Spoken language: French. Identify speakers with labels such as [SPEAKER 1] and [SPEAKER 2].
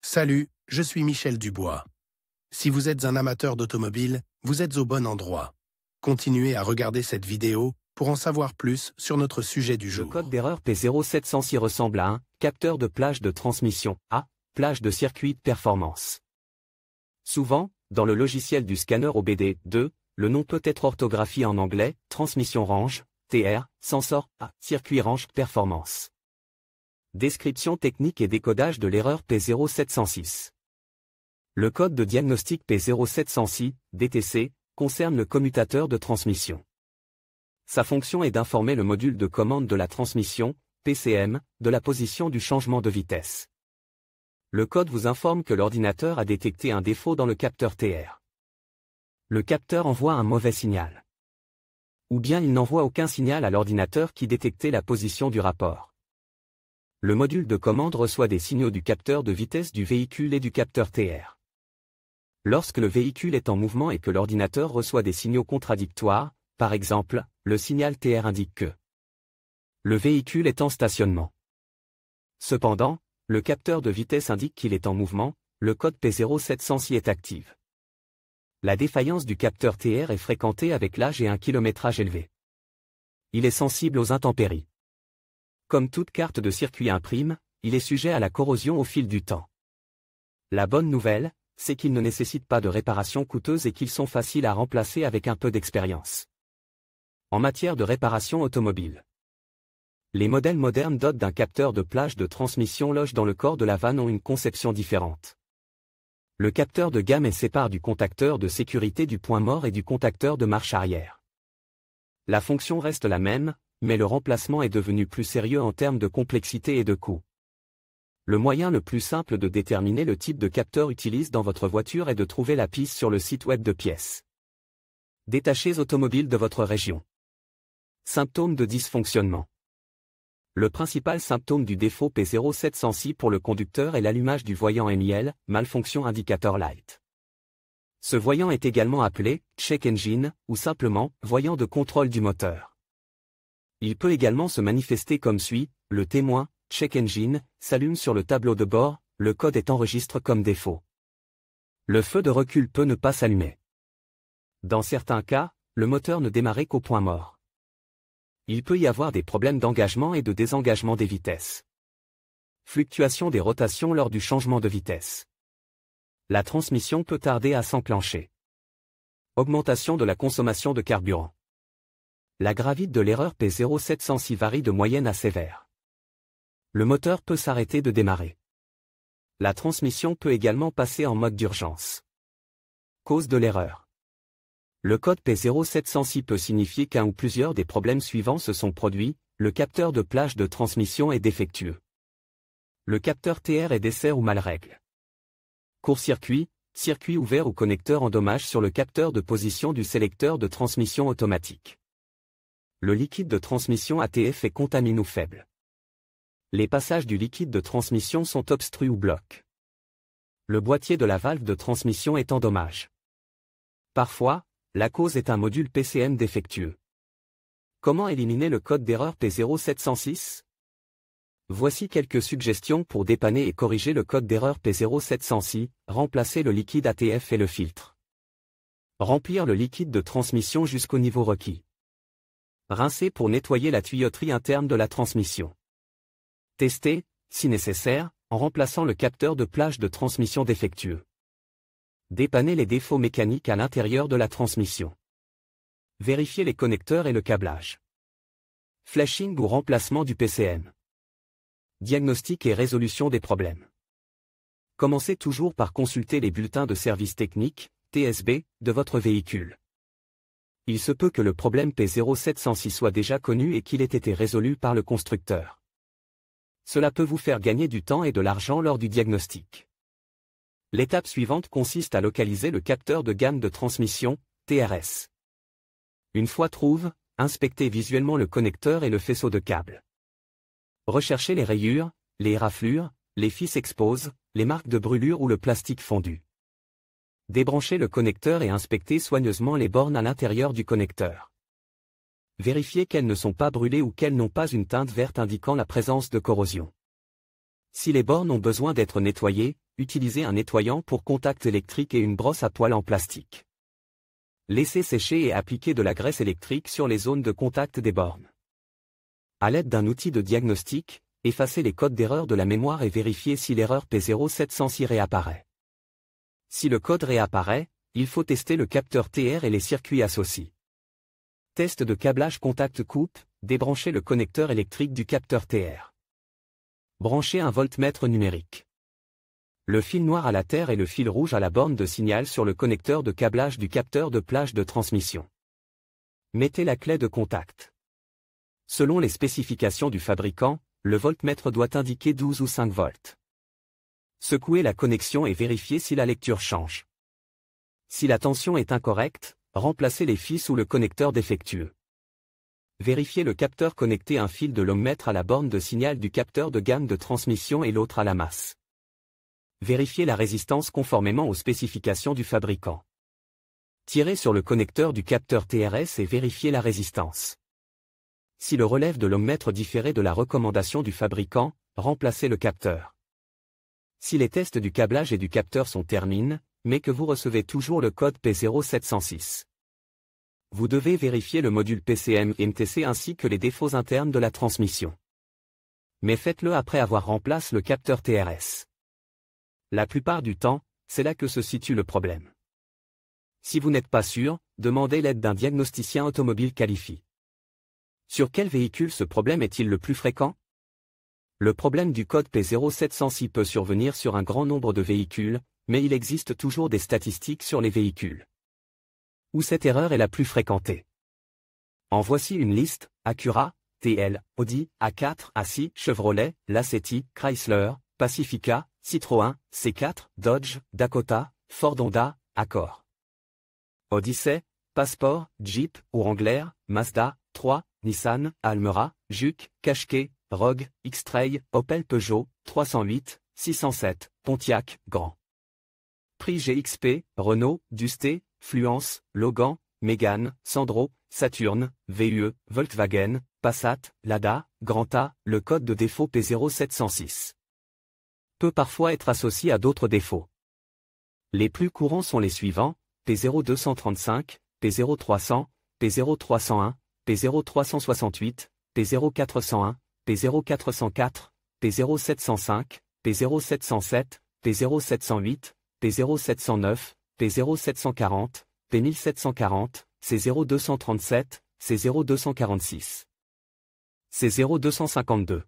[SPEAKER 1] Salut, je suis Michel Dubois. Si vous êtes un amateur d'automobile, vous êtes au bon endroit. Continuez à regarder cette vidéo pour en savoir plus sur notre sujet du jour.
[SPEAKER 2] Le code d'erreur P0706 ressemble à un capteur de plage de transmission à plage de circuit de performance. Souvent, dans le logiciel du scanner OBD2, le nom peut être orthographié en anglais, transmission range, TR, sensor à circuit range performance. Description technique et décodage de l'erreur P0706. Le code de diagnostic P0706, DTC, concerne le commutateur de transmission. Sa fonction est d'informer le module de commande de la transmission, PCM, de la position du changement de vitesse. Le code vous informe que l'ordinateur a détecté un défaut dans le capteur TR. Le capteur envoie un mauvais signal. Ou bien il n'envoie aucun signal à l'ordinateur qui détectait la position du rapport. Le module de commande reçoit des signaux du capteur de vitesse du véhicule et du capteur TR. Lorsque le véhicule est en mouvement et que l'ordinateur reçoit des signaux contradictoires, par exemple, le signal TR indique que le véhicule est en stationnement. Cependant, le capteur de vitesse indique qu'il est en mouvement, le code P0706 est actif. La défaillance du capteur TR est fréquentée avec l'âge et un kilométrage élevé. Il est sensible aux intempéries. Comme toute carte de circuit imprime, il est sujet à la corrosion au fil du temps. La bonne nouvelle, c'est qu'ils ne nécessitent pas de réparation coûteuse et qu'ils sont faciles à remplacer avec un peu d'expérience. En matière de réparation automobile, les modèles modernes dotés d'un capteur de plage de transmission loge dans le corps de la vanne ont une conception différente. Le capteur de gamme est séparé du contacteur de sécurité du point mort et du contacteur de marche arrière. La fonction reste la même, mais le remplacement est devenu plus sérieux en termes de complexité et de coût. Le moyen le plus simple de déterminer le type de capteur utilisé dans votre voiture est de trouver la piste sur le site web de pièces détachées automobiles de votre région. Symptômes de dysfonctionnement. Le principal symptôme du défaut P0706 pour le conducteur est l'allumage du voyant MIL, malfonction indicator light. Ce voyant est également appelé check engine ou simplement voyant de contrôle du moteur. Il peut également se manifester comme suit, le témoin, check engine, s'allume sur le tableau de bord, le code est enregistré comme défaut. Le feu de recul peut ne pas s'allumer. Dans certains cas, le moteur ne démarre qu'au point mort. Il peut y avoir des problèmes d'engagement et de désengagement des vitesses. Fluctuation des rotations lors du changement de vitesse. La transmission peut tarder à s'enclencher. Augmentation de la consommation de carburant. La gravité de l'erreur P0706 varie de moyenne à sévère. Le moteur peut s'arrêter de démarrer. La transmission peut également passer en mode d'urgence. Cause de l'erreur. Le code P0706 peut signifier qu'un ou plusieurs des problèmes suivants se sont produits, le capteur de plage de transmission est défectueux. Le capteur TR est dessert ou mal règle. Court-circuit, circuit ouvert ou connecteur endommage sur le capteur de position du sélecteur de transmission automatique. Le liquide de transmission ATF est contaminé ou faible. Les passages du liquide de transmission sont obstrués ou bloquent. Le boîtier de la valve de transmission est en dommage. Parfois, la cause est un module PCM défectueux. Comment éliminer le code d'erreur P0706 ? Voici quelques suggestions pour dépanner et corriger le code d'erreur P0706, remplacer le liquide ATF et le filtre. Remplir le liquide de transmission jusqu'au niveau requis. Rincer pour nettoyer la tuyauterie interne de la transmission. Tester, si nécessaire, en remplaçant le capteur de plage de transmission défectueux. Dépanner les défauts mécaniques à l'intérieur de la transmission. Vérifier les connecteurs et le câblage. Flashing ou remplacement du PCM. Diagnostic et résolution des problèmes. Commencez toujours par consulter les bulletins de service technique, TSB, de votre véhicule. Il se peut que le problème P0706 soit déjà connu et qu'il ait été résolu par le constructeur. Cela peut vous faire gagner du temps et de l'argent lors du diagnostic. L'étape suivante consiste à localiser le capteur de gamme de transmission, TRS. Une fois trouvé, inspectez visuellement le connecteur et le faisceau de câbles. Recherchez les rayures, les raflures, les fils exposés, les marques de brûlure ou le plastique fondu. Débranchez le connecteur et inspectez soigneusement les bornes à l'intérieur du connecteur. Vérifiez qu'elles ne sont pas brûlées ou qu'elles n'ont pas une teinte verte indiquant la présence de corrosion. Si les bornes ont besoin d'être nettoyées, utilisez un nettoyant pour contact électrique et une brosse à poils en plastique. Laissez sécher et appliquez de la graisse électrique sur les zones de contact des bornes. À l'aide d'un outil de diagnostic, effacez les codes d'erreur de la mémoire et vérifiez si l'erreur P0706 réapparaît. Si le code réapparaît, il faut tester le capteur TR et les circuits associés. Test de câblage contact coupe, débranchez le connecteur électrique du capteur TR. Branchez un voltmètre numérique. Le fil noir à la terre et le fil rouge à la borne de signal sur le connecteur de câblage du capteur de plage de transmission. Mettez la clé de contact. Selon les spécifications du fabricant, le voltmètre doit indiquer 12 ou 5 volts. Secouez la connexion et vérifiez si la lecture change. Si la tension est incorrecte, remplacez les fils ou le connecteur défectueux. Vérifiez le capteur connecté un fil de l'ohmmètre à la borne de signal du capteur de gamme de transmission et l'autre à la masse. Vérifiez la résistance conformément aux spécifications du fabricant. Tirez sur le connecteur du capteur TRS et vérifiez la résistance. Si le relève de l'ohmmètre différait de la recommandation du fabricant, remplacez le capteur. Si les tests du câblage et du capteur sont terminés, mais que vous recevez toujours le code P0706. Vous devez vérifier le module PCM-MTC ainsi que les défauts internes de la transmission. Mais faites-le après avoir remplacé le capteur TRS. La plupart du temps, c'est là que se situe le problème. Si vous n'êtes pas sûr, demandez l'aide d'un diagnosticien automobile qualifié. Sur quel véhicule ce problème est-il le plus fréquent? Le problème du code P0706 peut survenir sur un grand nombre de véhicules, mais il existe toujours des statistiques sur les véhicules où cette erreur est la plus fréquentée. En voici une liste: Acura, TL, Audi, A4, A6, Chevrolet, Lacetti, Chrysler, Pacifica, Citroën, C4, Dodge, Dakota, Ford, Honda, Accord, Odyssey, Passport, Jeep, Wrangler, Mazda, 3, Nissan, Almera, Juke, Qashqai, Rogue, X-Trail, Opel, Peugeot, 308, 607, Pontiac, Grand Prix GXP, Renault, Dusté, Fluence, Logan, Mégane, Sandero, Saturn, VUE, Volkswagen, Passat, Lada, Granta. Le code de défaut P0706 peut parfois être associé à d'autres défauts. Les plus courants sont les suivants: P0235, P0300, P0301, P0368, P0401, P0404, P0705, P0707, P0708, P0709, P0740, P1740, C0237, C0246, C0252.